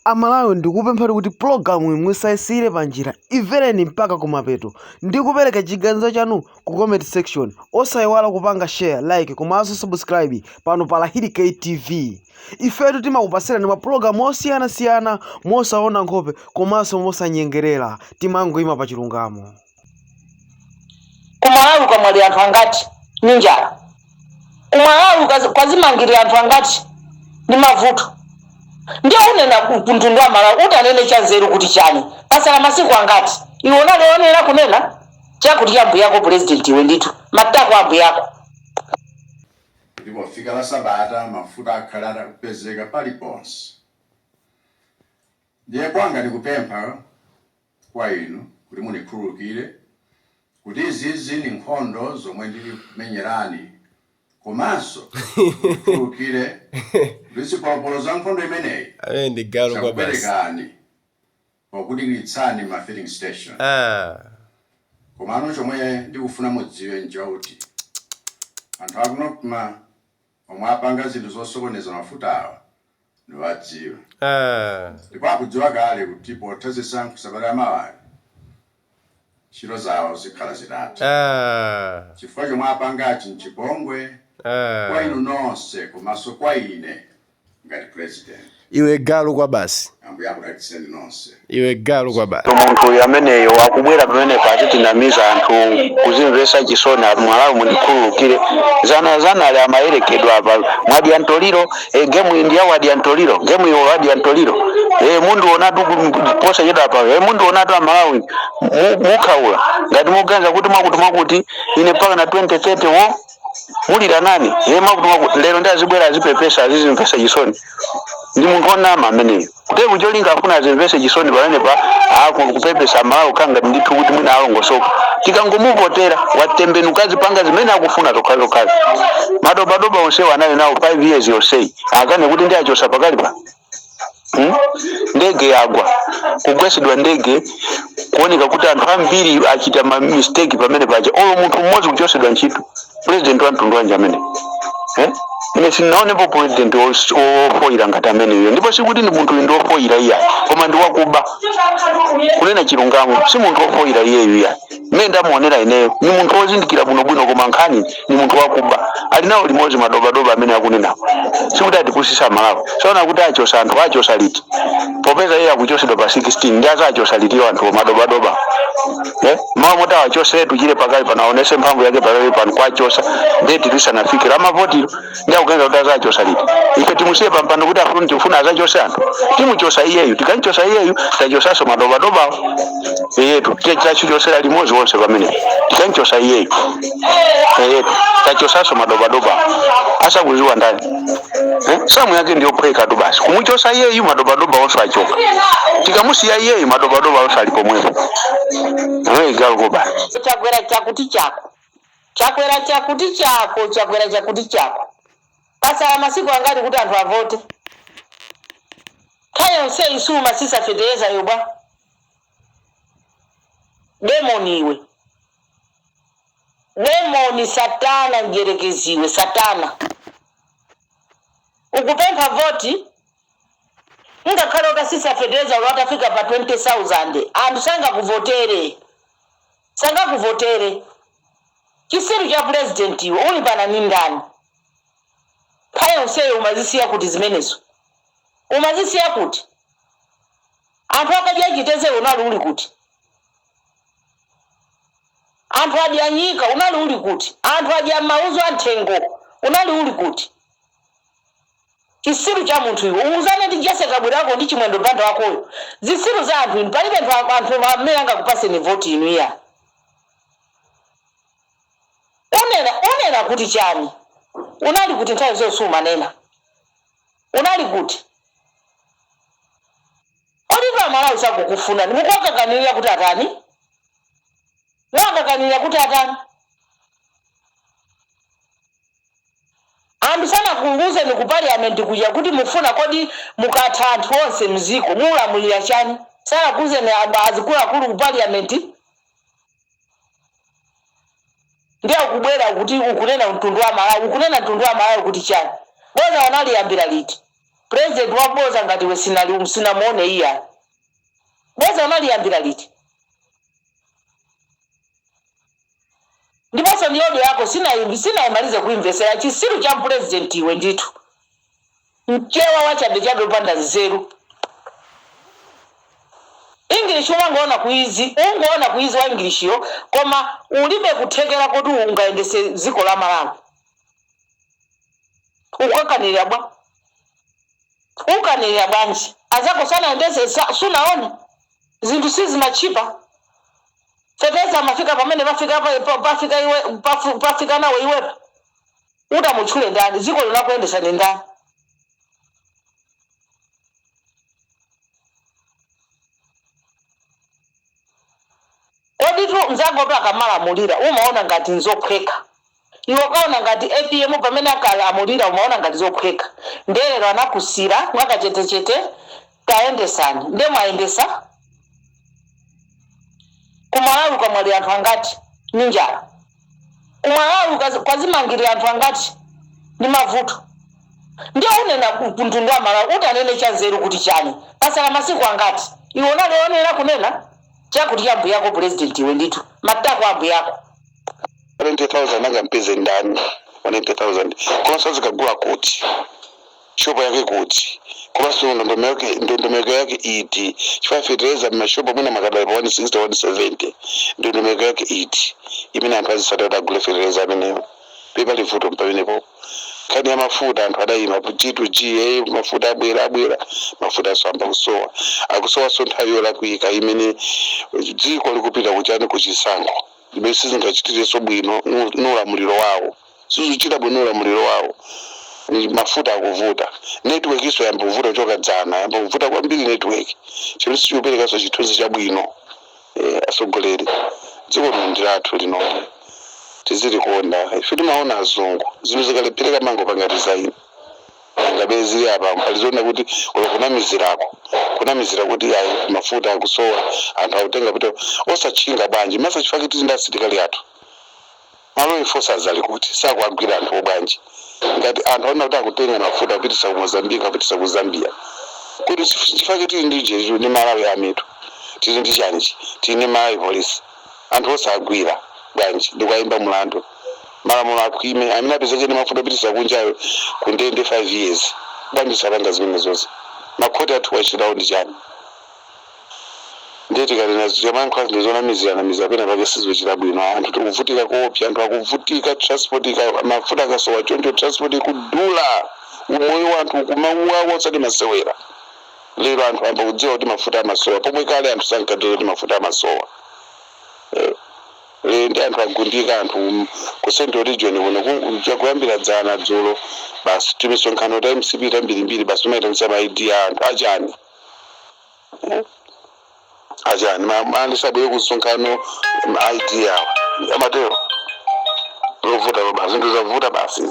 Amalawi ndikupempha kuti programu musayisire panjira imvereni mpaka kumapeto ndikupereka chiganizo chanu ku comment section osayiwala kupanga share like komanso subscribe pano pa Lahiri TV. Ifetu timakupasirani ma program osiyanasiyana mosaona nkhope komanso mosanyengerera timangoyima pa chilungamo. Kumalawi kwamwali anthu angati ndi njala. Kumalawi kwazimangirira anthu angati ndi mavuto. Ndiye unena mtundu wa Malawi utanene chanzeru kuti chani pasala masiku angati iwe unaleonera kunena chakuti yambu yako president iwe ndithu matako ambu yako ndipo fika la Sabata mafuta akhalata kupezeka paliponse. Ndiye kwanga ndikupempha kwa inu kuti munikhululukire kuti izizi ni nkhondo zomwe ndili kumenyerani komanso munikhululukire zipolopolo za nkhondo imeneyi ndi galu kwa basi kuberekani pokudikiritsani ma filling station. Komano chomwe ndikufuna mudziwe njakuti anthu akunokuma omwe apanga zinthu zosokoneza mafuta awa ndiwadziwa. Ndipo akudziwa kale kuti potezesa Sabata yamawa ntchito zawo zikhala zitatu. Chifukwa chomwe apangachi nchipongwe kwa inu nonse komanso kwa ine ngati president. Iwe galu kwa basi. Ambuye akudalitseni nonse. Iwe galu kwa basi. Munthu ameneyo akubwera pamene pachitinamiza anthu kuzimvesa chisoni ati Malawi mundikhululukire zana ali amayerekedwa apa mwadi antoliro game ndi awadi antoliro game yo wadi antoliro mundu onatu posa cheda apa mundu onatu Malawi mukhaula ngati muganza kuti mwakuti ine paka na 2030 wo mulira nani mwakuti lero ndazibwera azipepesa azimvesa chisoni ndi munthu onama ameneyo kuti kucholinga afuna azimvese chisoni pamene pa kupepesa Malawi kanga ndithu kuti mwina alongosoka tikangomuvotera watembenukazi panga zimene akufuna tokhazi madobadoba onsewo anali nawo 5 years yonseyi akane kuti ndi achosa pakali pa ndege yagwa kugwesedwa ndege kuoneka kuti anthu ambiri achita ma mistake pamene paja olo munthu mmodzi kuchosedwa ntchito president wa mtundu wanje amene ine sinaonepo president ofoira ngati ameneyo ndipo sikuti ndi munthu ndi ofoira iyayi koma ndi wakuba kunena chilungamo si munthu ofoira iyeyo iyayi mmene ndamuonera ineyo ni munthu ozindikira bwinobwino koma nkhani ni munthu wakuba ali nawo limodzi madobadoba amene akunena sikuti atipusisa Malawi saona kuti achosa anthu achosa liti popeza iye akuchosedwa pa 16 ndi azachosa litiyo anthu madobadoba mawa mota wachosetu chile pakali panaonese mphamvu yake pakali pano kwachosa ndeti lisanafike lamavotiro ndi akugenza kuti azachosa liti ife timusiye pampando kuti afuna tifuna azachosa anthu timuchosa iyeyu tikanchosa iyeyu tachosaso madobadoba yetu tichachosera limodzi wonse pamene tikanchosa iyeyu yetu tachosaso madobadoba asa kuziwa ndani samu yake ndio phweka tu basi kumuchosa iyeyu madobadoba wonse achoka tikamusiya iyeyu madobadoba wonse alipomwepo galugoba chakwera chakuti chako chakwera chakuti chako pasala masiku angati kuti anthu avote kaya use isuma sisafetereza yoba demoni satana ngerekeziwe satana ukupempha voti ngakhala utasisafetereza watafika pa 20,000 anthu sanga kuvotere chisiru cha president iwe uli pana nindani kaya useyo umazisiya kuti zimenezo umazisiya kuti anthu akadya chiteze unali uli kuti anthu adya nyika unali uli kuti anthu adya mauzo anthengo unali uli kuti chisiru cha munthu iwe uzane ndi jese kabwirako ndi chimwendo banda wakoyo zisiru za anthu palibe anthu amene angakupaseni voti inu iya unena kuti chani unali kuti nthawi zonse umanena unali kuti oliva Malawi sakukufuna ndikukwakakanirira kuti atani wakakanirira kuti atani anthu sana kunguze ni ku parliament kuja kuti mufuna kodi mukatha anthu onse mziko mulamulira chani sana kuze ni azikulu ku parliament ndiye kubwera kuti ukunena mtundu wa Malawi ukunena mtundu wa Malawi kuti chani bona wanaliyambira liti president wa Boza ngati we sinamuone iya. Boza analiyambira liti? Ndiposo ndiyodo yako sinaimalize kuinvesera chisiru cha president iwe nditu. Mchewa wachabe upanda nzeru. English ungoona kuizi wa English yo koma ulibe kutekera kuti ungaendese ziko la Malawi. Ukakanira bwanji azako sana endese sunaone zintu sizi machipa teteza mafika pamene pafika nawe iwe uda muchule ndani ziko linakuendesa ndani. Oditu mzango to akamala mulira umaona ngati nzophweka. Iwo kaona ngati APM pamene akala amulira umaona ngati zophweka. Ndelero anakusira mwaka chete kaendesani nde mwaendesa kumalawi kwa mwali anthu angati ninjala. Kumalawi kwazimangiri anthu angati ni mavuto. Ndio unena kuntundwa Malawi utanene chanzeru kuti chani. Pasala masiku angati. Iwo naleonera kunena chakuti yambu yako president iwe nditu matako ambu yako 20,000 anga mpeze ndani 100,000 kwa sasa zikagula kuti shopo yake kuti kwa sababu ndomeko yake iti chifafitereza mashopo mwina makadali 160 170 ndomeko yake iti imina mpazi sadada gule fitereza meneo pepa lifuto mpawenepo kani ya mafuta anthu adayima putitu GA mafuta abwera mafuta swamba kusowa akusowa sonthayola kuika imene dziko likupita kuchani kuchisankho ibe sizingachitire sobwino nula muliro wawo sizuchita bwino muliro wawo ni mafuta akuvuta network iso yambovuta choka dzana yambovuta kwambiri network chero sichopereka so chithunzi chabwino asogoleri dziko ndilatu lino tiziri kuona ife timaona azungu zinthu zikalepereka mango pangati zaino ngabezi apa palizona kuti kuna mizirako kuti ayi mafuta akusowa anthu akutenga kuti osachinga bwanji masa chifake tizinda asilikali athu malo enforcers ali kuti sakuagwira anthu obwanji ngati anthu aona kuti akutenga mafuta kupitisa ku Mozambique kupitisa ku Zambia kuti chifake tili ndi jeju ni Malawi ametu tili ndi chanji tili Malawi police anthu osagwira bwanji ndikwaimba mulandu malamulo akwime amina pesa chene mafuta kupitisa kunjayo kundende 5 years bwanji sabanga zimene zonse makhoti athu wachitawo ndi chani ndeti kalina jamani kwa ndizona mizira pena pake sizochita bwino anthu tikuvutika koopsa anthu akuvutika transport mafuta akasowa choncho transport kudula umoyo wa anthu kumauwa osati masewera lero anthu amba kudziwa kuti mafuta amasowa pomwe kale anthu sankadira kuti mafuta amasowa ndi anthu agundika anthu ku Central Region kuno kuyambira dzana dzulo basi timisonkhano ta MCP tambirimbiri basi tumaita ma idea anthu ajani maandisabwere kusonkhano idea amatero zovuta basi ndizavuta basi